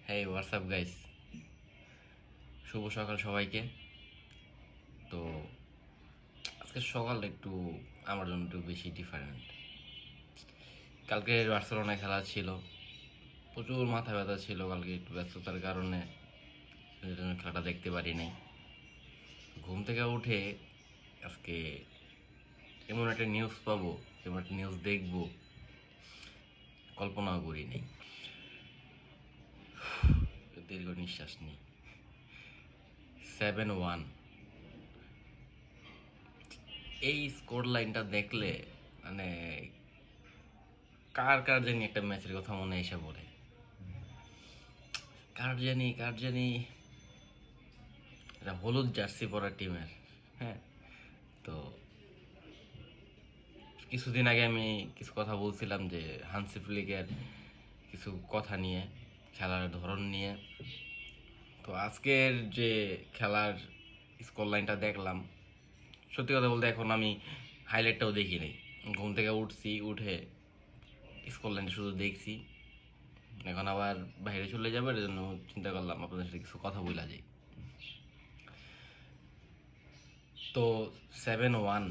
হেই WhatsApp guys, শুভ সকাল সবাইকে। তো আজকে সকালটা একটু আমার জন্য একটু বেশি ডিফারেন্ট। কালকে বার্সেলোনায় খেলা ছিল, প্রচুর মাথা ব্যথা ছিল কালকে, একটু ব্যস্ততার কারণে খেলাটা দেখতে পারি নাই। ঘুম থেকে উঠে আজকে এমন একটা নিউজ পাবো, এমন একটা নিউজ দেখবো, কল্পনাও করি নাই। দীর্ঘ নিঃশ্বাস নেই। 7-1 এই স্কোর লাইনটা দেখলে মানে কার কার জানি একটা ম্যাচের কথা মনে এসে পড়ে। কার জানি এটা হলুদ জার্সি পরা টিমের। হ্যাঁ, তো কিছুদিন আগে আমি কিছু কথা বলছিলাম যে হানসি ফ্লিকের কিছু কথা নিয়ে, খেলার ধরন নিয়ে। তো আজকের যে খেলার স্কোর লাইনটা দেখলাম, সত্যি কথা বলতে এখন আমি হাইলাইটটাও দেখি নাই। ঘুম থেকে উঠে স্কোর লাইনটা শুধু দেখছি। এখন আবার বাইরে চলে যাবে, এর জন্য চিন্তা করলাম আপনাদের সাথে কিছু কথা বলা যায়। তো 7-1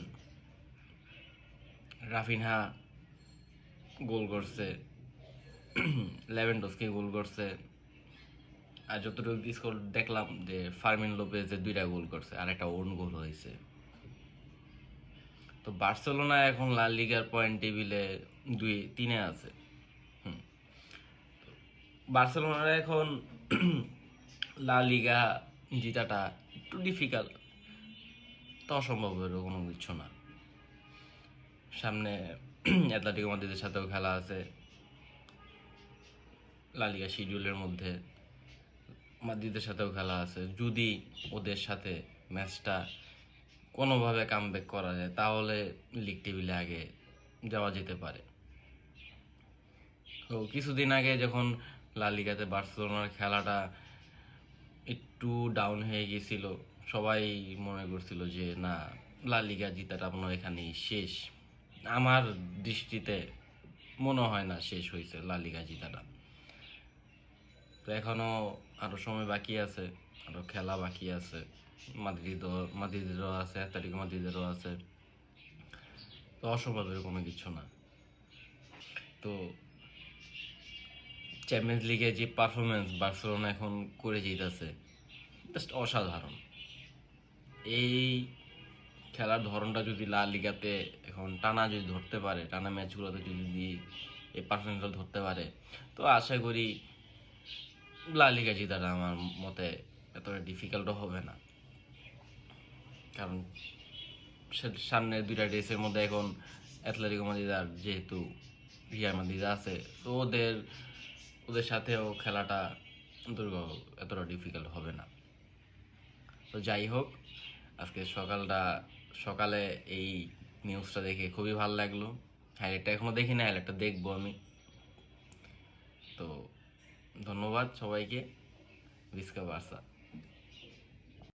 রাফিনহা গোল করছে, লেভেনডস্কি গোল করছে, আর যতটুকু স্কোর দেখলাম যে ফার্মিন লোপেজে 2টা গোল করছে আর একটা ওন গোল হয়েছে। তো বার্সেলোনা এখন লা লিগার পয়েন্ট টেবিলে 2-3-এ আছে। বার্সেলোনার এখন লা লিগা জিতাটা একটু ডিফিকাল্ট, তো অসম্ভব কোনো কিছু না। সামনে অ্যাটলেটিকো মাদ্রিদের সাথেও খেলা আছে লা লিগা শিডিউলের মধ্যে, মাদ্রিদের সাথেও খেলা আছে। যদি ওদের সাথে ম্যাচটা কোনোভাবে কামব্যাক করা যায় তাহলে লিগ টেবিলে আগে যাওয়া যেতে পারে। তো কিছুদিন আগে যখন লা লিগাতে বার্সেলোনার খেলাটা একটু ডাউন হয়ে গিয়েছিল, সবাই মনে করছিল যে না, লা লিগা জিতাটা আপনার এখানেই শেষ। আমার দৃষ্টিতে মনে হয় না শেষ হয়েছে লা লিগা জিতাটা। তো এখনও আরও সময় বাকি আছে, আরও খেলা বাকি আছে। মাদ্রিদেরও আছে, অ্যাটলেটিকো মাদ্রিদেরও আছে। তো অসম্ভবের কোনো কিছু না। তো চ্যাম্পিয়ন্স লিগে যে পারফরমেন্স বার্সেলোনা এখন করে যেতেছে, জাস্ট অসাধারণ। এই খেলার ধরনটা যদি লা লিগাতে এখন টানা যদি ধরতে পারে, টানা ম্যাচগুলোতে যদি এই পারফরমেন্সটা ধরতে পারে, তো আশা করি লা লিগা জেতাটা আমার মতে এতটা ডিফিকাল্টও হবে না। কারণ সামনে 2টা রেসের মধ্যে এখন অ্যাটলেটিকো মাদ্রিদ আর যেহেতু রিয়াল মাদ্রিদ আছে, তো ওদের সাথেও খেলাটা এতটা ডিফিকাল্ট হবে না। তো যাই হোক, আজকে সকালে এই নিউজটা দেখে খুবই ভালো লাগলো। হাইলাইটটা এখনো দেখি না, হাইলাইটটা দেখবো আমি। তো ধন্যবাদ সবাইকে। ভিস্কা বার্সা।